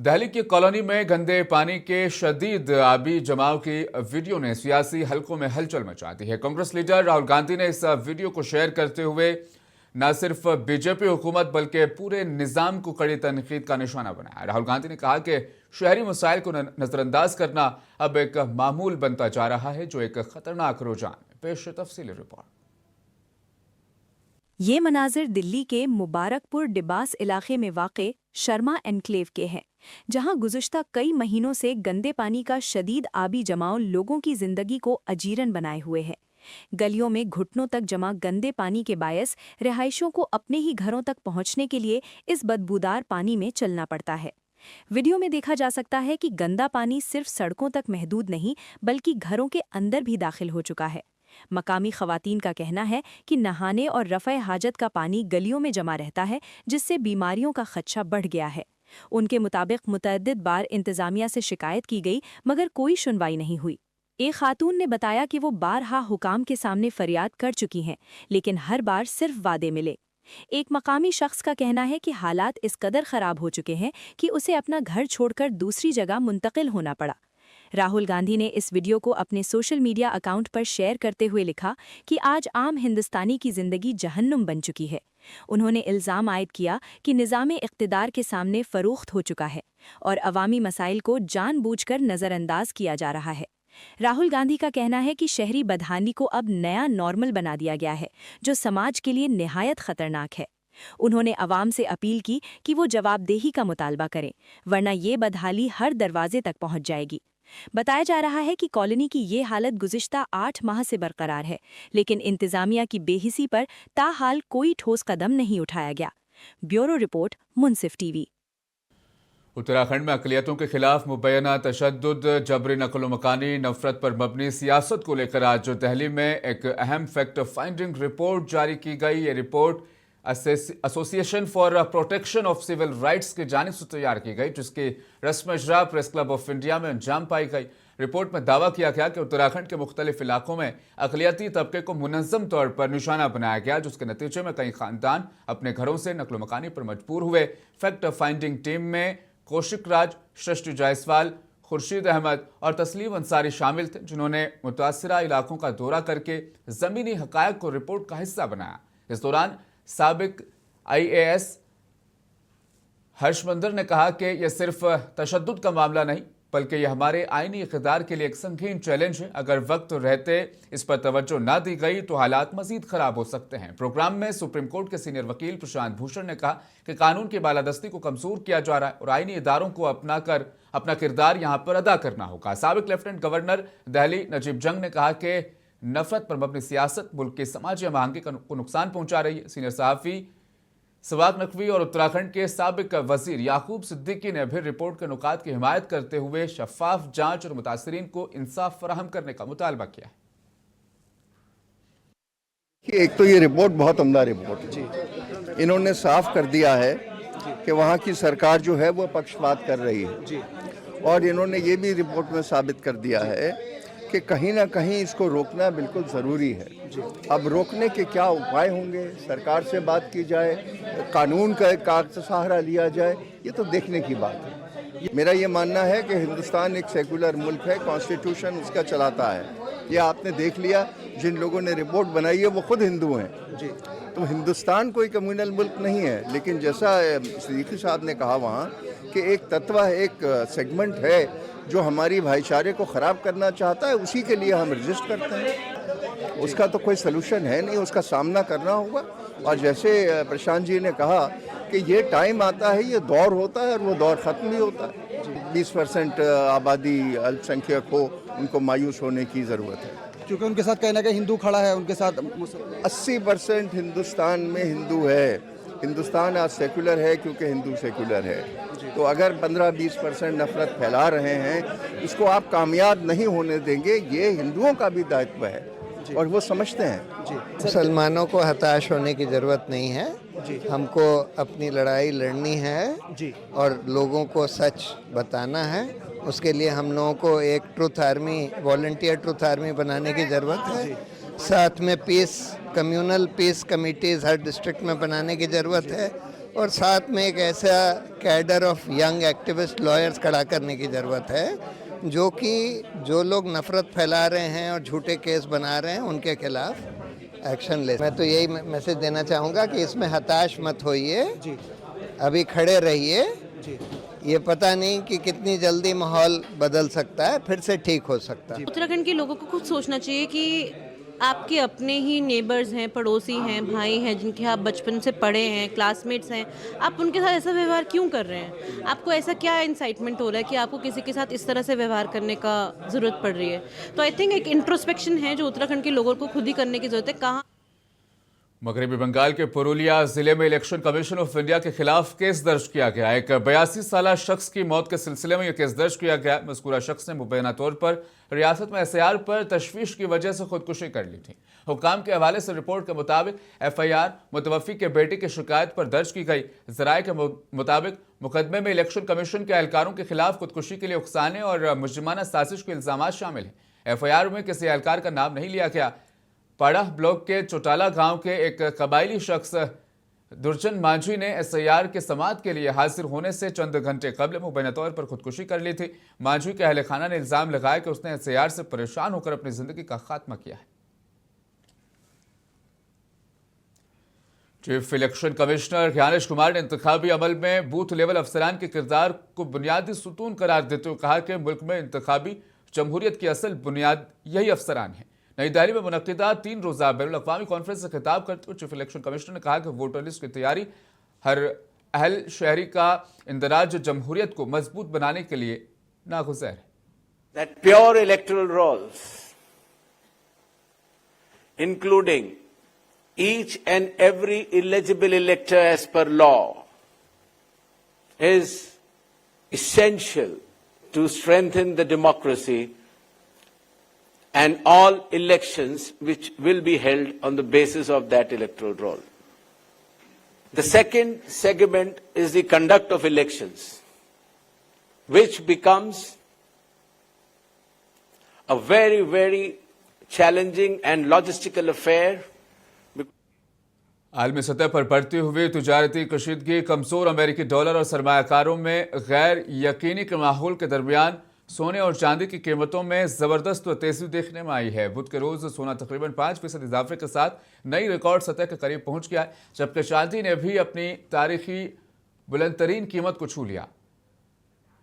दिल्ली की कॉलोनी में गंदे पानी के शदीद आबी जमाव की वीडियो ने सियासी हलकों में हलचल मचा दी है। कांग्रेस लीडर राहुल गांधी ने इस वीडियो को शेयर करते हुए न सिर्फ बीजेपी हुकूमत बल्कि पूरे निजाम को कड़ी तनकीद का निशाना बनाया। राहुल गांधी ने कहा कि शहरी मसाइल को नजरअंदाज करना अब एक मामूल बनता जा रहा है, जो एक खतरनाक रुझान है। पेश तफसीली रिपोर्ट। ये मनाजिर दिल्ली के मुबारकपुर डिबास इलाके में वाक़े शर्मा एनक्लेव के हैं, जहां गुज़िश्ता कई महीनों से गंदे पानी का शदीद आबी जमाव लोगों की जिंदगी को अजीरन बनाए हुए है। गलियों में घुटनों तक जमा गंदे पानी के बायस रिहायशियों को अपने ही घरों तक पहुंचने के लिए इस बदबूदार पानी में चलना पड़ता है। वीडियो में देखा जा सकता है कि गंदा पानी सिर्फ सड़कों तक महदूद नहीं बल्कि घरों के अंदर भी दाखिल हो चुका है। मकामी खवातीन का कहना है कि नहाने और रफ़े हाजत का पानी गलियों में जमा रहता है, जिससे बीमारियों का खदशा बढ़ गया है। उनके मुताबिक मुतअद्दिद बार इंतज़ामिया से शिकायत की गई मगर कोई सुनवाई नहीं हुई। एक खातून ने बताया कि वो बारहा हुकाम के सामने फरियाद कर चुकी हैं, लेकिन हर बार सिर्फ वादे मिले। एक मकामी शख्स का कहना है कि हालात इस कदर ख़राब हो चुके हैं कि उसे अपना घर छोड़कर दूसरी जगह मुंतकिल होना पड़ा। राहुल गांधी ने इस वीडियो को अपने सोशल मीडिया अकाउंट पर शेयर करते हुए लिखा कि आज आम हिंदुस्तानी की जिंदगी जहन्नुम बन चुकी है। उन्होंने इल्ज़ाम आयद किया कि निज़ाम इक़्तिदार के सामने फ़रोख्त हो चुका है और अवामी मसाइल को जानबूझकर नज़रअंदाज किया जा रहा है। राहुल गांधी का कहना है कि शहरी बदहाली को अब नया नॉर्मल बना दिया गया है, जो समाज के लिए निहायत ख़तरनाक है। उन्होंने अवाम से अपील की कि वो जवाबदेही का मुतालबा करें, वरना ये बदहाली हर दरवाजे तक पहुंच जाएगी। बताया जा रहा है कि कॉलोनी की ये हालत गुज़िश्ता 8 माह से बरकरार है, लेकिन इंतज़ामिया की बेहिसी पर ताहाल कोई ठोस कदम नहीं उठाया गया। ब्यूरो रिपोर्ट, मुनसिफ टीवी। उत्तराखंड में अक़लियतों के खिलाफ मुबैना तशद्दुद, जबरी नकल मकानी, नफरत पर मबनी सियासत को लेकर आज दिल्ली में एक अहम फैक्ट फाइंडिंग रिपोर्ट जारी की गई। ये report association for protection of civil rights की जानिब से तैयार की गई, जिसकी रस्म इजरा प्रेस क्लब ऑफ इंडिया में अंजाम पाई गई। रिपोर्ट में दावा किया गया कि उत्तराखंड के मुख्तलिफ इलाकों में अक़लियती तबके को मुनज़्ज़म तौर पर निशाना बनाया गया, जिसके नतीजे में कई खानदान अपने घरों से नकलो मकानी पर मजबूर हुए। फैक्ट फाइंडिंग टीम में कौशिक राज, सृष्टि जायसवाल, खुर्शीद अहमद और तस्लीम अंसारी शामिल थे, जिन्होंने मुतासिरा इलाकों का दौरा करके ज़मीनी हक़ायक़ को रिपोर्ट का हिस्सा बनाया। इस दौरान साबिक IAS हर्षमंदर ने कहा कि यह सिर्फ तशद्दुद का मामला नहीं बल्कि यह हमारे आईनी इक़्तिदार के लिए एक संगीन चैलेंज है। अगर वक्त रहते इस पर तवज्जो ना दी गई तो हालात मजीद खराब हो सकते हैं। प्रोग्राम में सुप्रीम कोर्ट के सीनियर वकील प्रशांत भूषण ने कहा कि कानून की बालादस्ती को कमजोर किया जा रहा है और आईनी इदारों को अपना किरदार यहाँ पर अदा करना होगा। साबिक लेफ्टिनेंट गवर्नर दिल्ली नजीब जंग ने कहा कि नफरत पर मबनी सियासत मुल्क की समाजी महंगी को नुकसान पहुंचा रही है। सीनियर सहाफ़ी सवाक नकवी और उत्तराखंड के साबिक वजीर याकूब सिद्दीकी ने भी रिपोर्ट के नुकात की हिमायत करते हुए शफाफ जांच और मुतासरीन को इंसाफ फराहम करने का मुतालबा किया है। एक तो ये रिपोर्ट बहुत उम्दा रिपोर्ट है। इन्होंने साफ कर दिया है कि वहाँ की सरकार जो है वो पक्षपात कर रही है और इन्होंने ये भी रिपोर्ट में साबित कर दिया है कि कहीं ना कहीं इसको रोकना बिल्कुल ज़रूरी है। अब रोकने के क्या उपाय होंगे, सरकार से बात की जाए, कानून का सहारा लिया जाए, ये तो देखने की बात है। मेरा ये मानना है कि हिंदुस्तान एक सेकुलर मुल्क है, कॉन्स्टिट्यूशन उसका चलाता है। ये आपने देख लिया, जिन लोगों ने रिपोर्ट बनाई है वो खुद हिंदू हैं जी। तो हिंदुस्तान कोई कम्युनल मुल्क नहीं है, लेकिन जैसा सिद्दीकी साहब ने कहा वहाँ कि एक तत्व, एक सेगमेंट है जो हमारी भाईचारे को ख़राब करना चाहता है, उसी के लिए हम रजिस्ट करते हैं। उसका तो कोई सलूशन है नहीं, उसका सामना करना होगा। और जैसे प्रशांत जी ने कहा कि ये टाइम आता है, ये दौर होता है और वो दौर ख़त्म भी होता है। 20% आबादी अल्पसंख्यक हो, उनको मायूस होने की ज़रूरत है, क्योंकि उनके साथ कहीं ना कहीं हिंदू खड़ा है। उनके साथ 80% हिंदुस्तान में हिंदू है। हिंदुस्तान आज सेकुलर है क्योंकि हिंदू सेकुलर है। तो अगर 15-20% नफरत फैला रहे हैं, इसको आप कामयाब नहीं होने देंगे। ये हिंदुओं का भी दायित्व है और वो समझते हैं। मुसलमानों को हताश होने की ज़रूरत नहीं है। हमको अपनी लड़ाई लड़नी है और लोगों को सच बताना है। उसके लिए हम लोगों को एक truth army, volunteer truth army बनाने की ज़रूरत है। साथ में पीस, कम्युनल पीस कमिटीज़ हर डिस्ट्रिक्ट में बनाने की ज़रूरत है। और साथ में एक ऐसा cadre of young activist lawyers खड़ा करने की ज़रूरत है जो लोग नफ़रत फैला रहे हैं और झूठे केस बना रहे हैं उनके खिलाफ एक्शन ले। मैं तो यही मैसेज देना चाहूँगा कि इसमें हताश मत होइए, अभी खड़े रहिए। ये पता नहीं कि कितनी जल्दी माहौल बदल सकता है, फिर से ठीक हो सकता है। उत्तराखंड के लोगों को खुद सोचना चाहिए कि आपके अपने ही नेबर्स हैं, पड़ोसी हैं, भाई हैं, जिनके आप बचपन से पढ़े हैं, क्लासमेट्स हैं, आप उनके साथ ऐसा व्यवहार क्यों कर रहे हैं? आपको ऐसा क्या इंसाइटमेंट हो रहा है कि आपको किसी के साथ इस तरह से व्यवहार करने का ज़रूरत पड़ रही है? तो आई थिंक एक इंट्रोस्पेक्शन है जो उत्तराखंड के लोगों को खुद ही करने की ज़रूरत है। कहाँ मगरबी बंगाल के पुरुलिया जिले में इलेक्शन कमीशन ऑफ इंडिया के खिलाफ केस दर्ज किया गया। एक 82 साला शख्स की मौत के सिलसिले में यह केस दर्ज किया गया। मज़कूरा शख्स ने मुबैना तौर पर रियासत में एसआईआर पर तशवीश की वजह से खुदकुशी कर ली थी। हुक्काम के हवाले से रिपोर्ट के मुताबिक एफआईआर मुतवफ़ी के बेटे की शिकायत पर दर्ज की गई। ज़राए के मुताबिक मुकदमे में इलेक्शन कमीशन के एहलकारों के खिलाफ खुदकुशी के लिए उकसाने और मुजरिमाना साजिश के इल्ज़ामात शामिल हैं। एफआईआर में किसी एहलकार का नाम नहीं लिया गया। पाड़ा ब्लॉक के चौटाला गांव के एक कबायली शख्स दुर्जन मांझी ने एसआईआर के समाअत के लिए हाजिर होने से चंद घंटे कबल मुबैना तौर पर खुदकुशी कर ली थी। मांझी के अहल खाना ने इल्जाम लगाया कि उसने एसआईआर से परेशान होकर अपनी जिंदगी का खात्मा किया है। Chief election commissioner Gyanesh Kumar ने इंतखाबी अमल में बूथ लेवल अफसरान के किरदार को बुनियादी सुतून करार देते हुए कहा कि मुल्क में इंतखाबी जमहूरियत की असल बुनियाद यही अफसरान है। नई दिल्ली में मुनक्किदा 3 रोज़ा बैनुल-अक़वामी कॉन्फ्रेंस से खिताब करते हुए चीफ इलेक्शन कमिश्नर ने कहा कि वोटर लिस्ट की तैयारी हर अहल शहरी का इंदराज जमहूरियत को मजबूत बनाने के लिए नागुज़ैर है। That pure electoral rolls, including each and every eligible elector as per law, is essential to strengthen the democracy and all elections which will be held on the basis of that electoral roll. The second segment is the conduct of elections, which becomes a very, very challenging and logistical affair. आलमी सतह पर बढ़ती हुई तिजारती कशीदगी, कमजोर अमेरिकी dollar और सरमायाकारों में गैर यकीनी के माहौल के दरमियान सोने और चांदी की कीमतों में जबरदस्त तेजी देखने में आई है। बुध के रोज सोना तकरीबन 5% इजाफे के साथ नई रिकॉर्ड सतह के करीब पहुंच गया है, जबकि चांदी ने भी अपनी तारीखी बुलंदतरीन कीमत को छू लिया।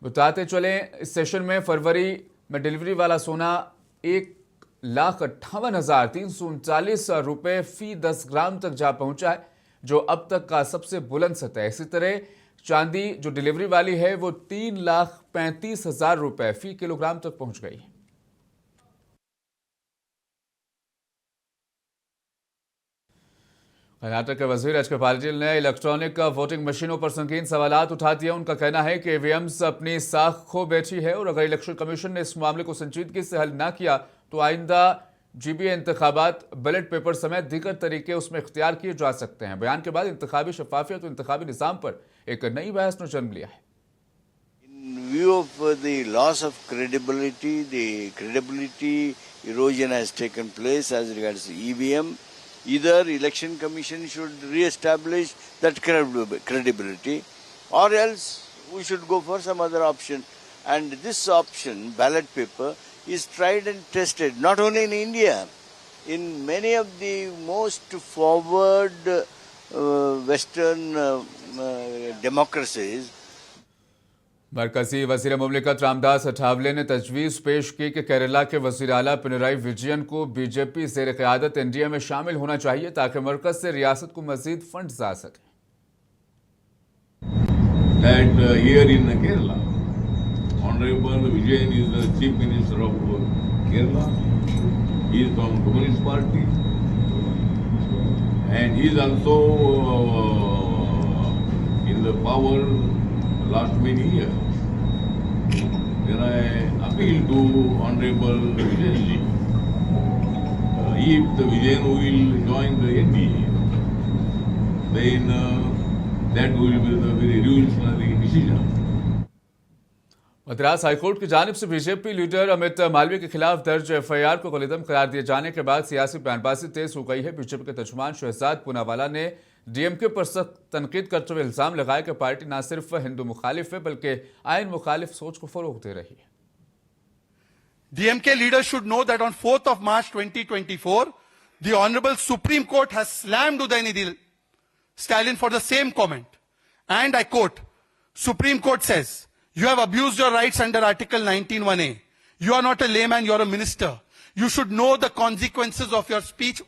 बताते चले, इस सेशन में फरवरी में डिलीवरी वाला सोना 1,58,339 रुपये फी 10 ग्राम तक जा पहुंचा है, जो अब तक का सबसे बुलंद सतह है। इसी तरह चांदी जो डिलीवरी वाली है वो 3,35,000 रुपये फी किलोग्राम तक पहुंच गई है। कर्नाटक के वजीर एच के पाटिल ने इलेक्ट्रॉनिक वोटिंग मशीनों पर संगीन सवालात उठा दिए। उनका कहना है कि ईवीएम्स अपनी साख खो बैठी है और अगर इलेक्शन कमीशन ने इस मामले को संजीदगी से हल ना किया तो आइंदा जीबीए इंतखाबात बैलेट पेपर समेत दीगर तरीके उसमें इख्तियार किए जा सकते हैं। बयान के बाद इंतखाबी शफाफियत और इंतखाबी निज़ाम पर एक नई बहस ने जन्म लिया है। In view of the loss of credibility, the credibility erosion has taken place as regards EVM. Either election commission should re-establish that credibility, or else we should go for some other option. And this option, ballot paper, is tried and tested not only in India, in many of the most forward Western democracies. मरकजी वजीर मुमलिकत रामदास अठावले ने तजवीज़ पेश की कि केरला के वजीर आला पिनराई विजयन को बीजेपी ज़ेर क़यादत एनडीए में शामिल होना चाहिए ताकि मरकज से रियासत को मजीद फंड्स आ सके। Here in Kerala, Honorable Vijayan is the Chief Minister of Kerala. He is from Communist Party, and he is also in the power last many years. Then I appeal to Honorable Vijayan ji, if the Vijayan will join the NDA, then that will be the very revolutionary decision. Madras high court की जानिब से BJP leader Amit Malviya के खिलाफ दर्ज FIR को गलतम करार दिए जाने के बाद सियासी बयानबाजी तेज हो गई है। बीजेपी के तर्जुमान शहजाद पूनावाला ने डीएमके पर सख्त तनकीद करते हुए इल्जाम लगाया कि पार्टी न सिर्फ हिंदू मुखालिफ है बल्कि आइन मुखालिफ सोच को फरोग दे रही है। DMK leaders should know that on 4th of March 2024, the Honorable Supreme Court has slammed Udayanidhi Stalin for the same comment. And I quote, Supreme Court says, you have abused your rights under Article 19(1)(a). You are not a layman, you are a minister. You should know the consequences of your speech.